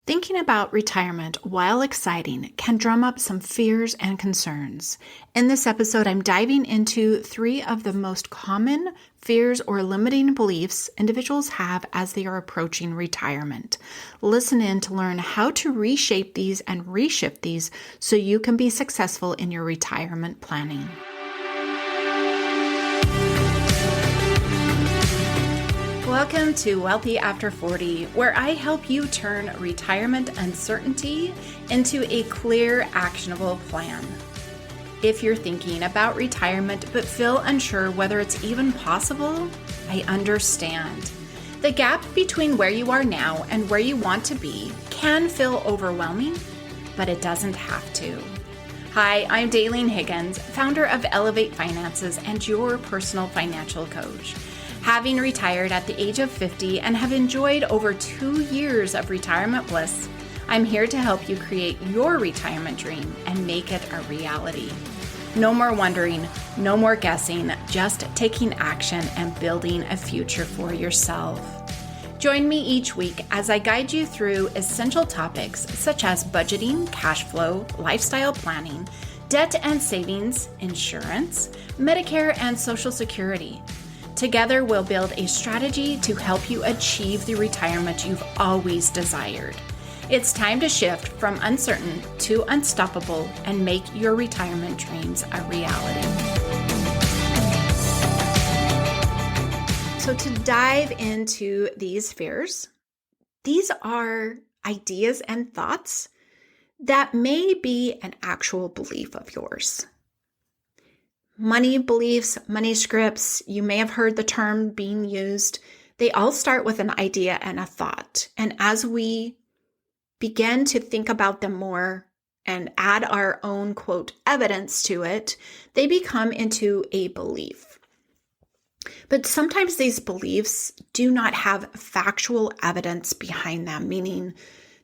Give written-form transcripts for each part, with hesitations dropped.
Thinking about retirement, while exciting, can drum up some fears and concerns. In this episode, I'm diving into 3 of the most common fears or limiting beliefs individuals have as they are approaching retirement. Listen in to learn how to reshape these and reshift these so you can be successful in your retirement planning. Welcome to Wealthy After 40, where I help you turn retirement uncertainty into a clear, actionable plan. If you're thinking about retirement but feel unsure whether it's even possible, I understand. The gap between where you are now and where you want to be can feel overwhelming, but it doesn't have to. Hi, I'm Daylene Higgins, founder of Elevate Finances and your personal financial coach. Having retired at the age of 50 and have enjoyed over 2 years of retirement bliss, I'm here to help you create your retirement dream and make it a reality. No more wondering, no more guessing, just taking action and building a future for yourself. Join me each week as I guide you through essential topics such as budgeting, cash flow, lifestyle planning, debt and savings, insurance, Medicare, and Social Security. Together, we'll build a strategy to help you achieve the retirement you've always desired. It's time to shift from uncertain to unstoppable and make your retirement dreams a reality. So to dive into these fears, these are ideas and thoughts that may be an actual belief of yours. Money beliefs, money scripts, you may have heard the term being used. They all start with an idea and a thought. And as we begin to think about them more and add our own, quote, evidence to it, they become into a belief. But sometimes these beliefs do not have factual evidence behind them, meaning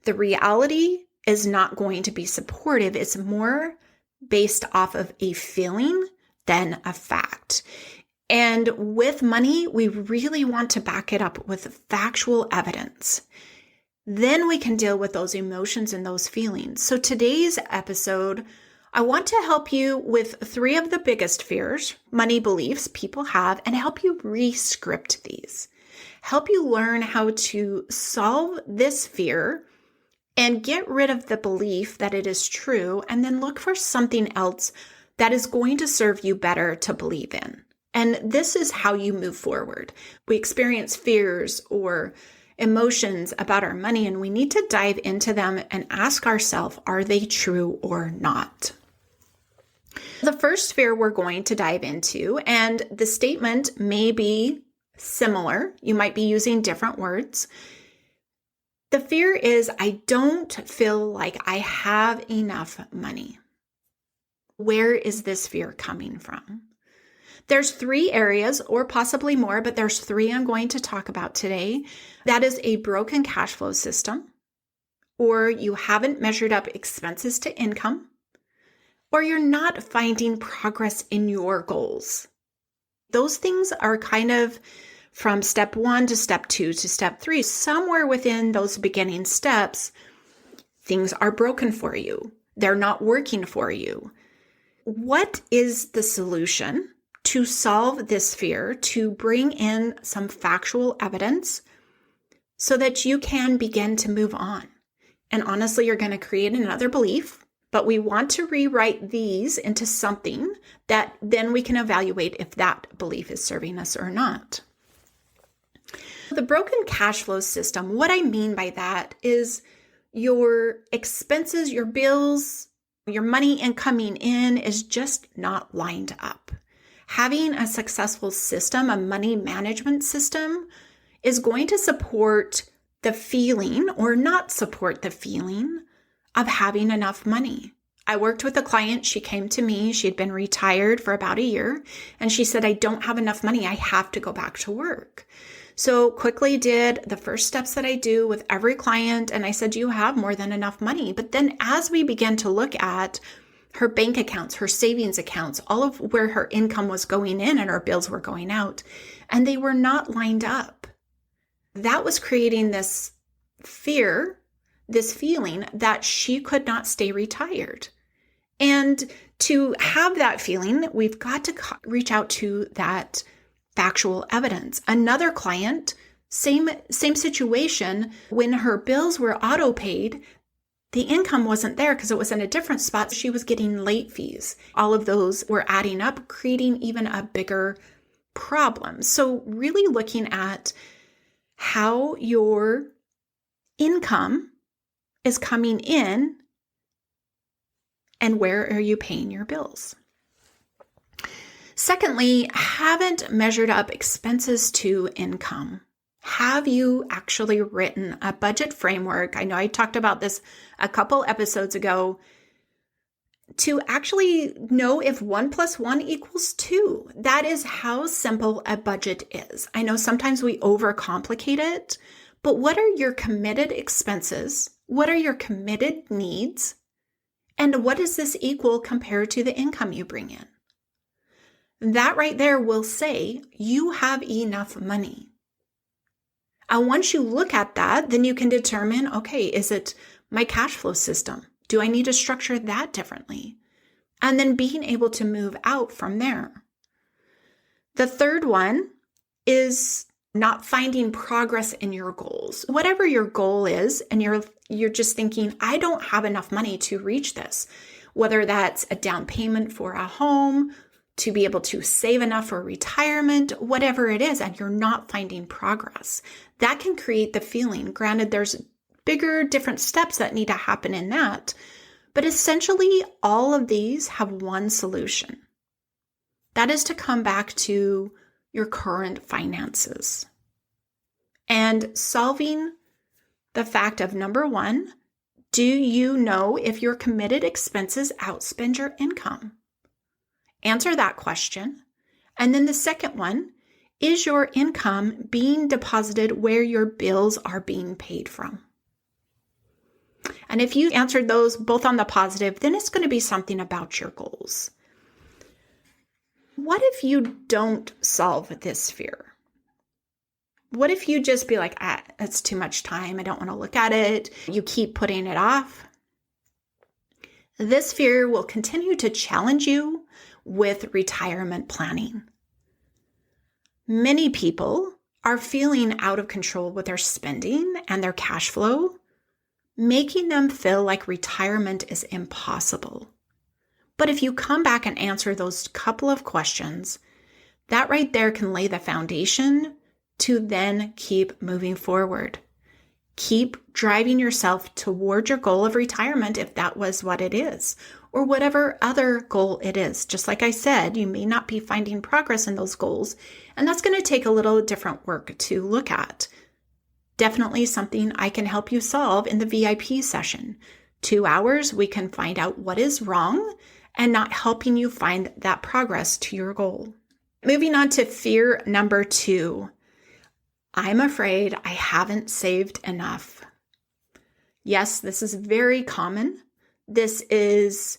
the reality is not going to be supportive. It's more based off of a feeling than a fact. And with money, we really want to back it up with factual evidence. Then we can deal with those emotions and those feelings. So today's episode, I want to help you with 3 of the biggest fears, money beliefs people have, and help you re-script these. Help you learn how to solve this fear and get rid of the belief that it is true, and then look for something else that is going to serve you better to believe in. And this is how you move forward. We experience fears or emotions about our money, and we need to dive into them and ask ourselves, are they true or not? The first fear we're going to dive into, and the statement may be similar, you might be using different words. The fear is, I don't feel like I have enough money. Where is this fear coming from? There's 3 areas, or possibly more, but there's 3 I'm going to talk about today. That is a broken cash flow system, or you haven't measured up expenses to income, or you're not finding progress in your goals. Those things are kind of from step 1 to step 2 to step 3. Somewhere within those beginning steps, things are broken for you. They're not working for you. What is the solution to solve this fear, to bring in some factual evidence so that you can begin to move on? And honestly, you're going to create another belief, but we want to rewrite these into something that then we can evaluate if that belief is serving us or not. The broken cash flow system, what I mean by that is your expenses, your bills, your money incoming in is just not lined up. Having a successful system, a money management system, is going to support the feeling or not support the feeling of having enough money. I worked with a client. She came to me. She had been retired for about a year, and she said, I don't have enough money. I have to go back to work. So quickly did the first steps that I do with every client. And I said, you have more than enough money. But then as we began to look at her bank accounts, her savings accounts, all of where her income was going in and her bills were going out, and they were not lined up, that was creating this fear this feeling that she could not stay retired. And to have that feeling, we've got to reach out to that factual evidence. Another client, same situation, when her bills were auto-paid, the income wasn't there because it was in a different spot. She was getting late fees. All of those were adding up, creating even a bigger problem. So really looking at how your income is coming in and where are you paying your bills. Secondly, haven't measured up expenses to income. Have you actually written a budget framework? I know I talked about this a couple episodes ago, to actually know if 1 + 1 = 2. That is how simple a budget is. I know sometimes we overcomplicate it, but what are your committed expenses? What are your committed needs? And what does this equal compared to the income you bring in? That right there will say you have enough money. And once you look at that, then you can determine, okay, is it my cash flow system? Do I need to structure that differently? And then being able to move out from there. The third one is not finding progress in your goals. Whatever your goal is, and you're just thinking, I don't have enough money to reach this. Whether that's a down payment for a home, to be able to save enough for retirement, whatever it is, and you're not finding progress. That can create the feeling. Granted, there's bigger, different steps that need to happen in that, but essentially all of these have one solution. That is to come back to your current finances and solving the fact of, number one, do you know if your committed expenses outspend your income? Answer that question. And then the second one, is your income being deposited where your bills are being paid from? And if you answered those both on the positive, then it's going to be something about your goals. What if you don't solve this fear? What if you just be like, it's too much time. I don't want to look at it. You keep putting it off. This fear will continue to challenge you with retirement planning. Many people are feeling out of control with their spending and their cash flow, making them feel like retirement is impossible. But if you come back and answer those couple of questions, that right there can lay the foundation to then keep moving forward. Keep driving yourself toward your goal of retirement if that was what it is, or whatever other goal it is. Just like I said, you may not be finding progress in those goals, and that's going to take a little different work to look at. Definitely something I can help you solve in the VIP session. 2 hours, we can find out what is wrong and not helping you find that progress to your goal. Moving on to fear number 2. I'm afraid I haven't saved enough. Yes, this is very common. This is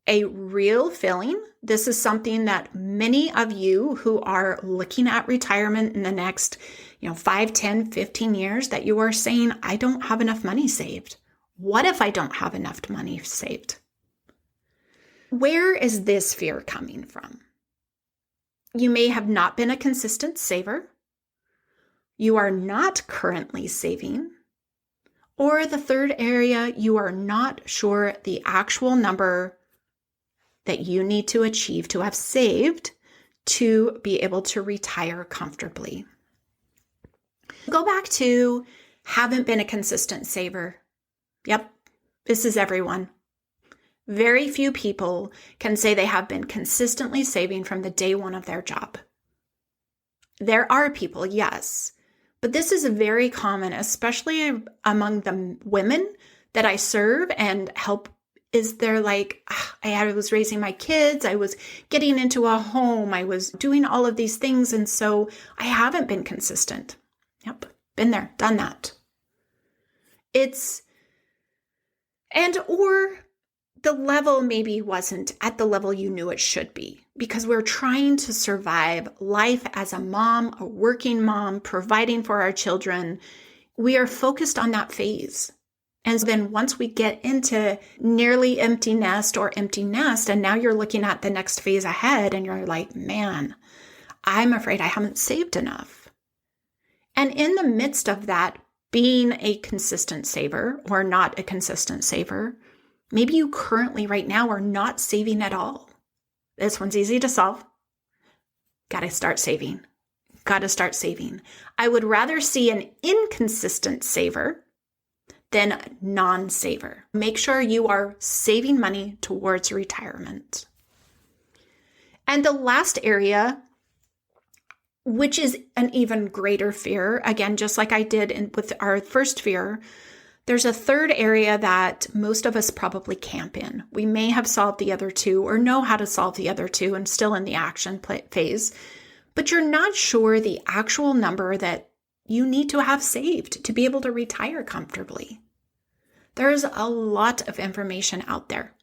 a real feeling. This is something that many of you who are looking at retirement in the next 5, 10, 15 years, that you are saying, I don't have enough money saved. What if I don't have enough money saved? Where is this fear coming from? You may have not been a consistent saver. You are not currently saving. Or the third area, you are not sure the actual number that you need to achieve to have saved to be able to retire comfortably. Go back to haven't been a consistent saver. Yep, this is everyone. Very few people can say they have been consistently saving from the day one of their job. There are people, yes, but this is very common, especially among the women that I serve and help. Is they're like, I was raising my kids, I was getting into a home, I was doing all of these things, and so I haven't been consistent. Yep, been there, done that. Or the level maybe wasn't at the level you knew it should be, because we're trying to survive life as a mom, a working mom, providing for our children. We are focused on that phase. And then once we get into nearly empty nest or empty nest, and now you're looking at the next phase ahead and you're like, man, I'm afraid I haven't saved enough. And in the midst of that, being a consistent saver or not a consistent saver, maybe you currently right now are not saving at all. This one's easy to solve. Got to start saving. Got to start saving. I would rather see an inconsistent saver than a non-saver. Make sure you are saving money towards retirement. And the last area, which is an even greater fear, again, just like I did with our first fear, there's a third area that most of us probably camp in. We may have solved the other two or know how to solve the other two and still in the action phase, but you're not sure the actual number that you need to have saved to be able to retire comfortably. There's a lot of information out there,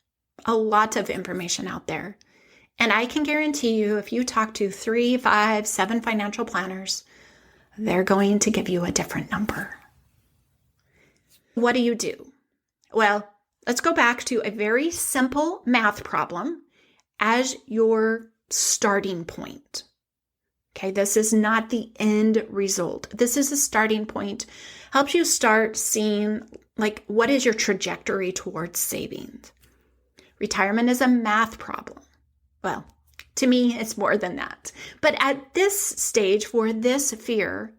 And I can guarantee you, if you talk to 3, 5, 7 financial planners, they're going to give you a different number. What do? Well, let's go back to a very simple math problem as your starting point. Okay, this is not the end result. This is a starting point. Helps you start seeing, like, what is your trajectory towards savings? Retirement is a math problem. Well, to me, it's more than that. But at this stage, for this fear,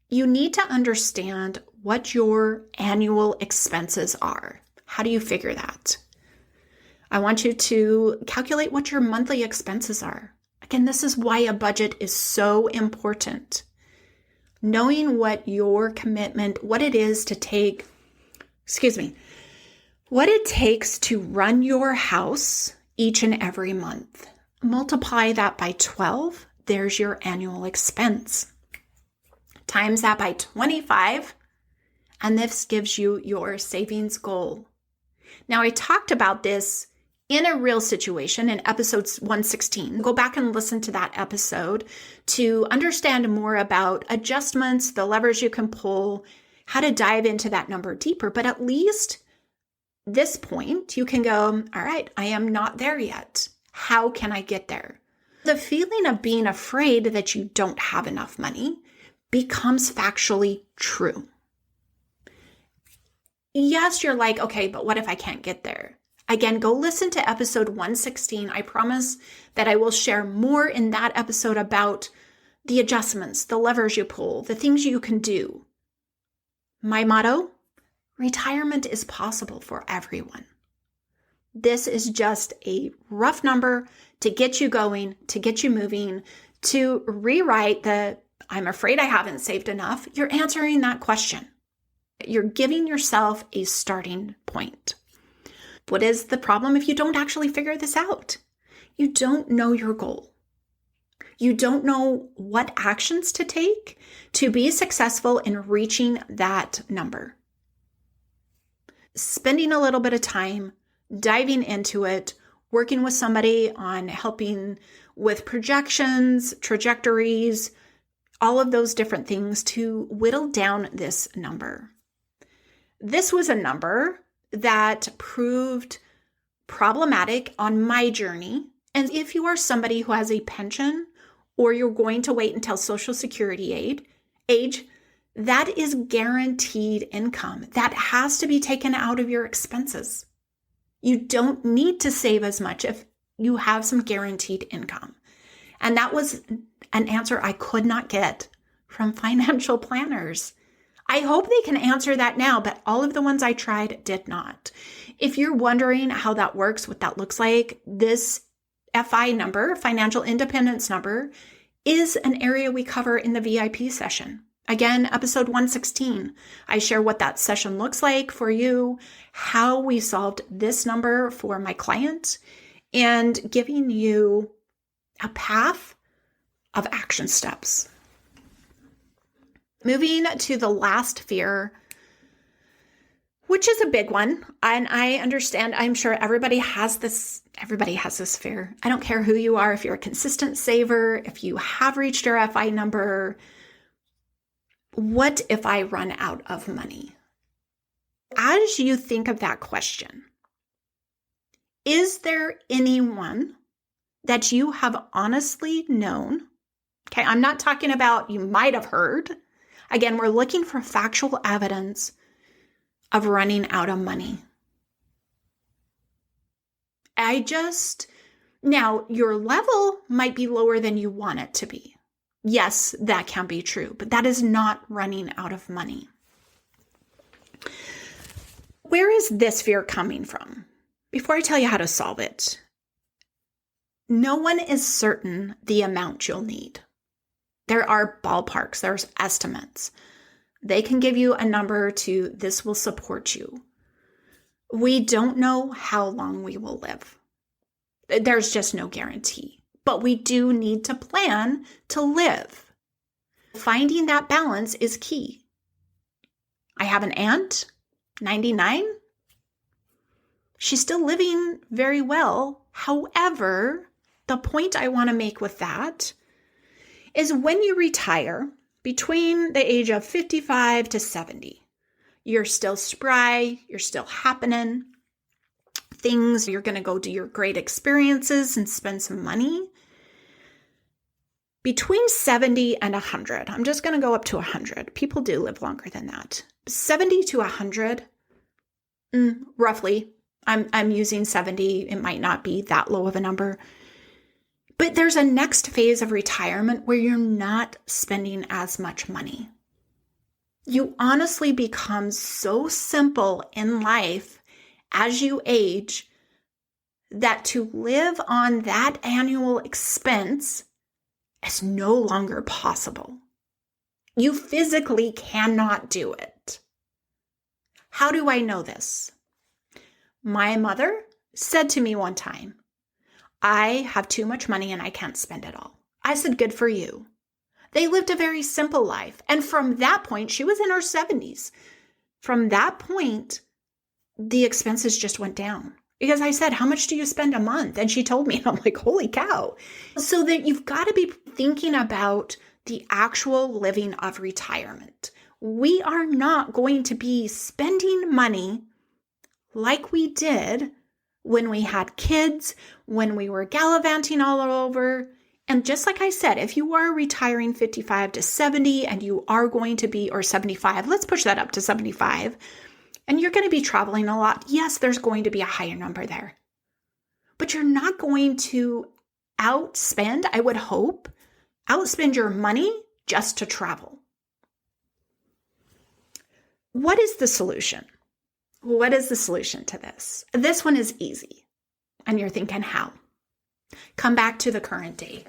you need to understand what your annual expenses are. How do you figure that? I want you to calculate what your monthly expenses are. Again, this is why a budget is so important. Knowing what your commitment, what it is to take, what it takes to run your house each and every month. Multiply that by 12, there's your annual expense. Times that by 25, and this gives you your savings goal. Now, I talked about this in a real situation in episode 116. Go back and listen to that episode to understand more about adjustments, the levers you can pull, how to dive into that number deeper. But at least this point, you can go, all right, I am not there yet. How can I get there? The feeling of being afraid that you don't have enough money becomes factually true. Yes, you're like, okay, but what if I can't get there? Again, go listen to episode 116. I promise that I will share more in that episode about the adjustments, the levers you pull, the things you can do. My motto, retirement is possible for everyone. This is just a rough number to get you going, to get you moving, to rewrite the, I'm afraid I haven't saved enough. You're answering that question. You're giving yourself a starting point. What is the problem if you don't actually figure this out? You don't know your goal. You don't know what actions to take to be successful in reaching that number. Spending a little bit of time, diving into it, working with somebody on helping with projections, trajectories, all of those different things to whittle down this number. This was a number that proved problematic on my journey. And if you are somebody who has a pension or you're going to wait until Social Security age, that is guaranteed income. That has to be taken out of your expenses. You don't need to save as much if you have some guaranteed income. And that was an answer I could not get from financial planners. I hope they can answer that now, but all of the ones I tried did not. If you're wondering how that works, what that looks like, this FI number, financial independence number, is an area we cover in the VIP session. Again, episode 116, I share what that session looks like for you, how we solved this number for my client, and giving you a path of action steps. Moving to the last fear, which is a big one. And I understand, I'm sure everybody has this fear. I don't care who you are, if you're a consistent saver, if you have reached your FI number. What if I run out of money? As you think of that question, is there anyone that you have honestly known? Okay, I'm not talking about you might have heard. Again, we're looking for factual evidence of running out of money. Now, your level might be lower than you want it to be. Yes, that can be true, but that is not running out of money. Where is this fear coming from? Before I tell you how to solve it, no one is certain the amount you'll need. There are ballparks, there's estimates. They can give you a number to this will support you. We don't know how long we will live. There's just no guarantee, but we do need to plan to live. Finding that balance is key. I have an aunt, 99. She's still living very well. However, the point I want to make with that is when you retire between the age of 55 to 70, you're still spry, you're still happening. You're going to go do your great experiences and spend some money. Between 70 and 100, I'm just going to go up to 100. People do live longer than that. 70 to 100, roughly. I'm using 70. It might not be that low of a number. But there's a next phase of retirement where you're not spending as much money. You honestly become so simple in life as you age that to live on that annual expense is no longer possible. You physically cannot do it. How do I know this? My mother said to me one time, I have too much money and I can't spend it all. I said, good for you. They lived a very simple life. And from that point, she was in her 70s. From that point, the expenses just went down. Because I said, how much do you spend a month? And she told me, and I'm like, holy cow. So that you've got to be thinking about the actual living of retirement. We are not going to be spending money like we did when we had kids, when we were gallivanting all over. And just like I said, if you are retiring 55 to 70 and you are going to be, or 75, let's push that up to 75, and you're going to be traveling a lot, yes, there's going to be a higher number there. But you're not going to outspend, I would hope, outspend your money just to travel. What is the solution? What is the solution to this? This one is easy. And you're thinking, how? Come back to the current day.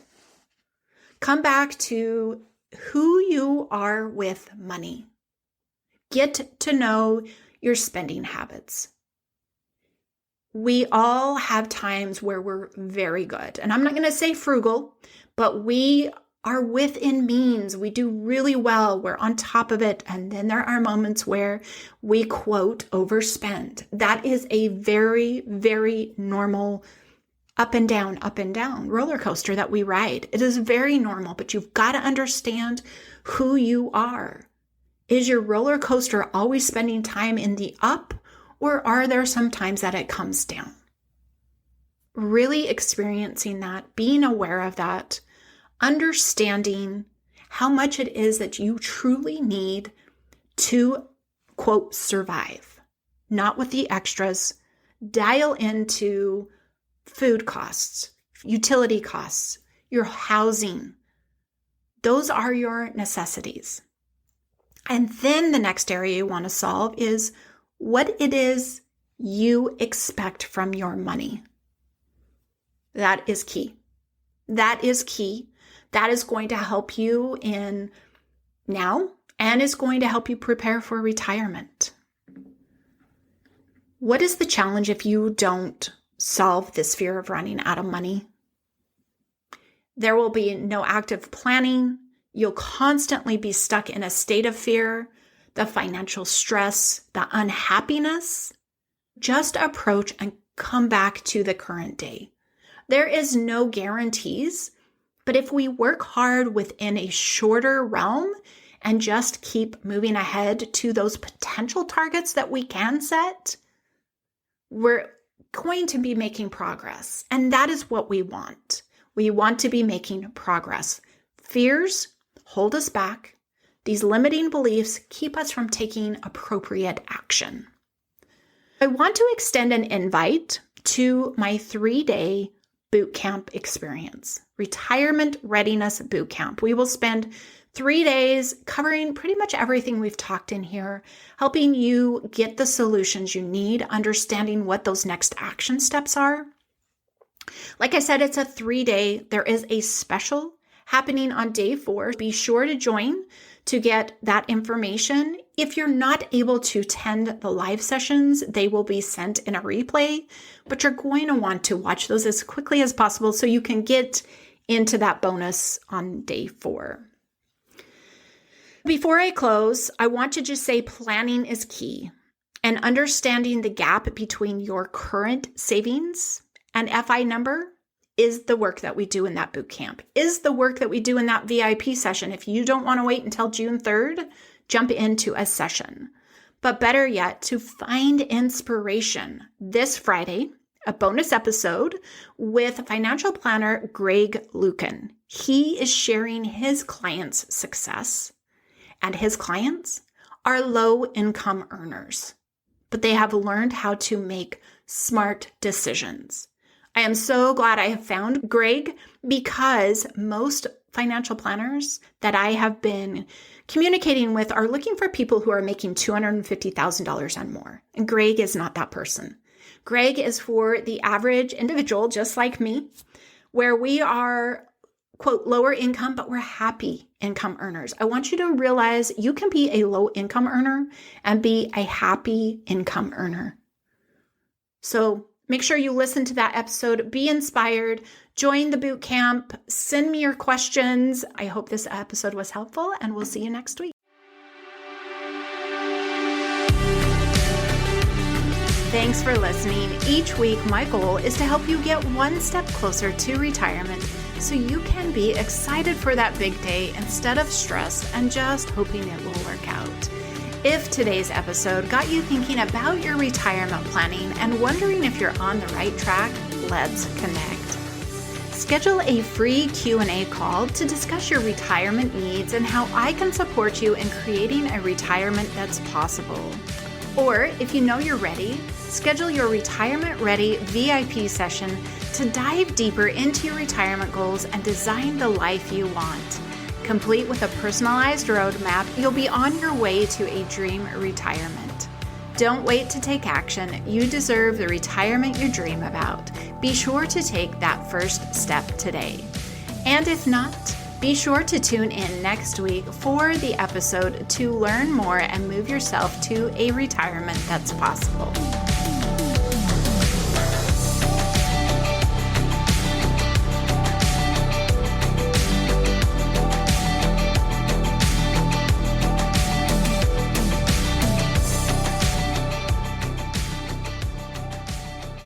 Come back to who you are with money. Get to know your spending habits. We all have times where we're very good. And I'm not going to say frugal, but we are within means. We do really well. We're on top of it. And then there are moments where we, quote, overspend. That is a very, very normal up and down roller coaster that we ride. It is very normal, but you've got to understand who you are. Is your roller coaster always spending time in the up, or are there some times that it comes down? Really experiencing that, being aware of that, understanding how much it is that you truly need to, quote, survive, not with the extras. Dial into food costs, utility costs, your housing. Those are your necessities. And then the next area you want to solve is what it is you expect from your money. That is key. That is key. That is going to help you in now and is going to help you prepare for retirement. What is the challenge if you don't solve this fear of running out of money? There will be no active planning. You'll constantly be stuck in a state of fear, the financial stress, the unhappiness. Just approach and come back to the current day. There is no guarantees, but if we work hard within a shorter realm and just keep moving ahead to those potential targets that we can set, we're going to be making progress. And that is what we want. We want to be making progress. Fears hold us back. These limiting beliefs keep us from taking appropriate action. I want to extend an invite to my 3-day bootcamp experience, Retirement Readiness Bootcamp. We will spend 3 days covering pretty much everything we've talked in here, helping you get the solutions you need, understanding what those next action steps are. Like I said, it's a 3-day. There is a special happening on day 4. Be sure to join to get that information. If you're not able to attend the live sessions, they will be sent in a replay, but you're going to want to watch those as quickly as possible so you can get into that bonus on day 4. Before I close, I want to just say planning is key, and understanding the gap between your current savings and FI number is the work that we do in that boot camp, is the work that we do in that VIP session. If you don't want to wait until June 3rd, jump into a session. But better yet, to find inspiration this Friday, a bonus episode with financial planner Greg Lucan. He is sharing his clients' success, and his clients are low-income earners, but they have learned how to make smart decisions. I am so glad I have found Greg, because most financial planners that I have been communicating with are looking for people who are making $250,000 and more. And Greg is not that person. Greg is for the average individual, just like me, where we are, quote, lower income, but we're happy income earners. I want you to realize you can be a low income earner and be a happy income earner. So make sure you listen to that episode, be inspired, join the boot camp, send me your questions. I hope this episode was helpful, and we'll see you next week. Thanks for listening. Each week, my goal is to help you get one step closer to retirement so you can be excited for that big day instead of stressed and just hoping it will work out. If today's episode got you thinking about your retirement planning and wondering if you're on the right track, let's connect. Schedule a free Q&A call to discuss your retirement needs and how I can support you in creating a retirement that's possible. Or if you know you're ready, schedule your Retirement Ready VIP session to dive deeper into your retirement goals and design the life you want. Complete with a personalized roadmap, you'll be on your way to a dream retirement. Don't wait to take action. You deserve the retirement you dream about. Be sure to take that first step today. And if not, be sure to tune in next week for the episode to learn more and move yourself to a retirement that's possible.